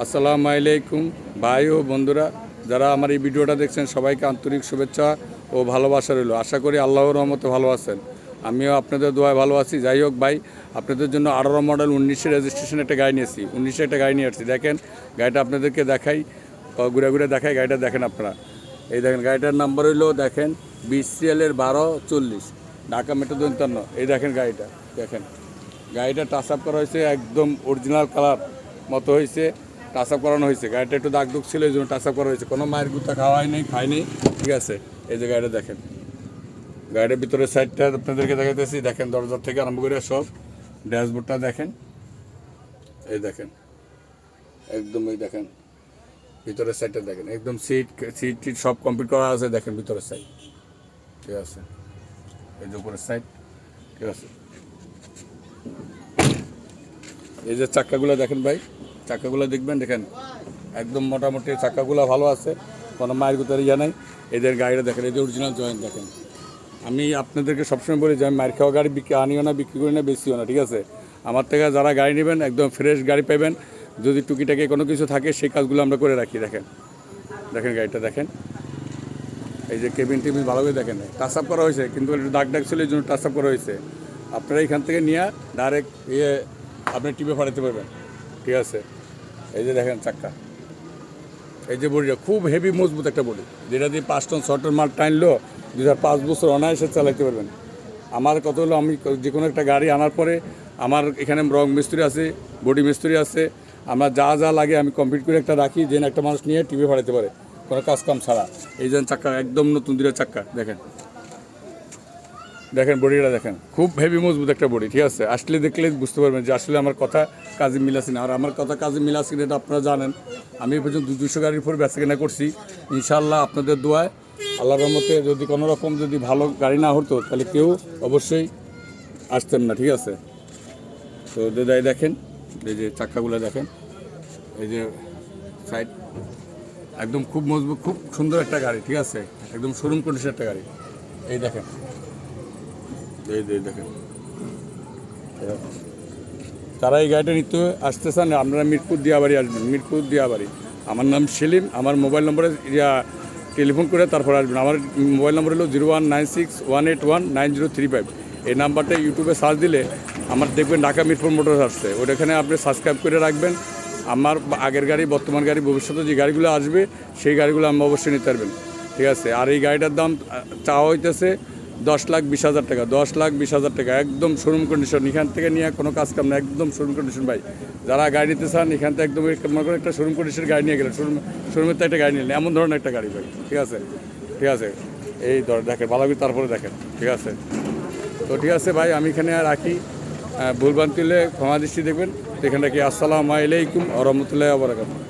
আসসালামু আলাইকুম ভাই ও বন্ধুরা, যারা আমার এই ভিডিওটা দেখছেন সবাইকে আন্তরিক শুভেচ্ছা ও ভালোবাসা রইল। আশা করি আল্লাহর রহমতে ভালো আছেন, আমিও আপনাদের দোয়ায় ভালো আছি। যাই হোক ভাই, আপনাদের জন্য 18 মডেল 19 রেজিস্ট্রেশন একটা গাড়ি নিয়েছি, 19 একটা গাড়ি নিয়ে আসছি। দেখেন গাড়িটা আপনাদেরকে দেখাই, ঘুরে ঘুরে দেখাই। গাড়িটা দেখেন আপনারা, এই দেখেন গাড়িটার নাম্বার হইলো দেখেন 20 সিএলের 1240, ঢাকা মেট্রো 53। এই দেখেন গাড়িটা, দেখেন গাড়িটা টাচ আপ করা হয়েছে, একদম অরিজিনাল কালার মতো হয়েছে, টাচ আপ করানো হয়েছে। গাড়িটা একটু দাগ দুগ ছিল, এই জন্য টাচ আপ করা হয়েছে। কোনো মায়ের গুতা খাওয়াই নেই, খায়নি, ঠিক আছে। এই যে গাড়িটা দেখেন, গাড়ির ভিতরের সাইডটা আপনাদেরকে দেখাইতেছি। দেখেন দরজার থেকে আরম্ভ করে সব, ড্যাশবোর্ডটা দেখেন, এই দেখেন একদম, এই দেখেন ভিতরের সাইডটা দেখেন, একদম সিট টিট সব কমপ্লিট করা আছে। দেখেন ভিতরের সাইড, ঠিক আছে। এই যে উপরের সাইড, ঠিক আছে। এই যে চাক্কাগুলো দেখেন ভাই, চাক্কাগুলো দেখবেন, দেখেন একদম মোটামুটি চাক্কাগুলো ভালো আছে, কোনো মায়ের গুতার ইয়া নাই। এদের গাড়িটা দেখেন, এই যে অরিজিনাল জয়েন্ট দেখেন। আমি আপনাদেরকে সবসময় বলি যে আমি মায়ের খাওয়া গাড়ি আনিও না, বিক্রি করি না, বেশিও না, ঠিক আছে। আমার থেকে যারা গাড়ি নেবেন একদম ফ্রেশ গাড়ি পাবেন। যদি টুকিটাকি কোনো কিছু থাকে সেই কাজগুলো আমরা করে রাখি। দেখেন, দেখেন গাড়িটা দেখেন, এই যে কেবিন টেবিন ভালো করে দেখেন, টাচ আপ করা হয়েছে, কিন্তু একটু দাগ দাগ ছিল, এই জন্য টাচ আপ করা হয়েছে। আপনারা এখান থেকে নিয়ে ডাইরেক্ট আপনি টিপে ফাটাতে পারবেন, ঠিক আছে। এই যে দেখেন চাক্কা, এই যে বডিটা খুব হেভি মজবুত একটা বডি, যেটা দিয়ে 5 টন 6 টন মাল টানলেও 5 বছর অনায়াসে চালাতে পারবেন। আমার কত হলো, আমি যে কোনো একটা গাড়ি আনার পরে আমার এখানে রং মিস্ত্রি আছে, বডি মিস্ত্রি আছে, আমার যা যা লাগে আমি কমপ্লিট করে একটা রাখি, যেন একটা মানুষ নিয়ে টিপে ফাটাতে পারে কোনো কাজ কাম ছাড়া। এই যে চাক্কা একদম নতুন দিনের চাক্কা, দেখেন, দেখেন বডিটা দেখেন, খুব হেভি মজবুত একটা বডি, ঠিক আছে। আসলে দেখলে বুঝতে পারবেন যে আসলে আমার কথা কাজে মিলাছি না। আর আমার কথা কাজে মিলাছি না এটা আপনারা জানেন। আমি এই পর্যন্ত 200 গাড়ির উপর বেচা কেনা করছি। ইনশাআল্লাহ আপনাদের দোয়ায়, আল্লাহর রহমতে, যদি কোনো রকম যদি ভালো গাড়ি না হতো তাহলে কেউ অবশ্যই আসতেন না, ঠিক আছে। তো দাদাই দেখেন, এই যে চাক্কাগুলো দেখেন, এই যে সাইড একদম খুব মজবুত, খুব সুন্দর একটা গাড়ি, ঠিক আছে। একদম শোরুম কন্ডিশন একটা গাড়ি। এই দেখেন, এই দেখেন, তারা এই গাড়িটা নিতে আসতে চান, আপনারা মিরপুর দিয়াবাড়ি আসবেন, মিরপুর দিয়াবাড়ি। আমার নাম সেলিম, আমার মোবাইল নম্বরে টেলিফোন করে তারপর আসবেন। আমার মোবাইল নম্বর হলো 01961819035। এই নাম্বারটা ইউটিউবে সার্চ দিলে আমার দেখবেন ঢাকা মিরপুর মোটরস আসছে, ওইখানে আপনি সাবস্ক্রাইব করে রাখবেন। আমার আগের গাড়ি, বর্তমান গাড়ি, ভবিষ্যতে যে গাড়িগুলো আসবে সেই গাড়িগুলো আমি অবশ্যই নিতে পারবেন, ঠিক আছে। আর এই গাড়িটার দাম চাওয়া হইতেছে 10,20,000 টাকা, 10,20,000 টাকা, একদম শোরুম কন্ডিশন। এখান থেকে নিয়ে কোনো কাজ কাম না, একদম শোরুম কন্ডিশন ভাই। যারা গাড়ি নিতে চান এখান থেকে একদম মনে করেন একটা শোরুম কন্ডিশনের গাড়ি নিয়ে গেলেন, শোরুমের তো একটা গাড়ি নিলেন, এমন ধরনের একটা গাড়ি ভাই, ঠিক আছে, ঠিক আছে। এই দেখেন ভালো করে, তারপরে দেখেন, ঠিক আছে। তো ঠিক আছে ভাই, আমি এখানে রাখি, ভুলভ্রান্তি হলে ক্ষমা দৃষ্টি দেখবেন। এখানে রাখি। আসসালামু আলাইকুম ওয়া রাহমাতুল্লাহি ওয়া বারাকাতুহু।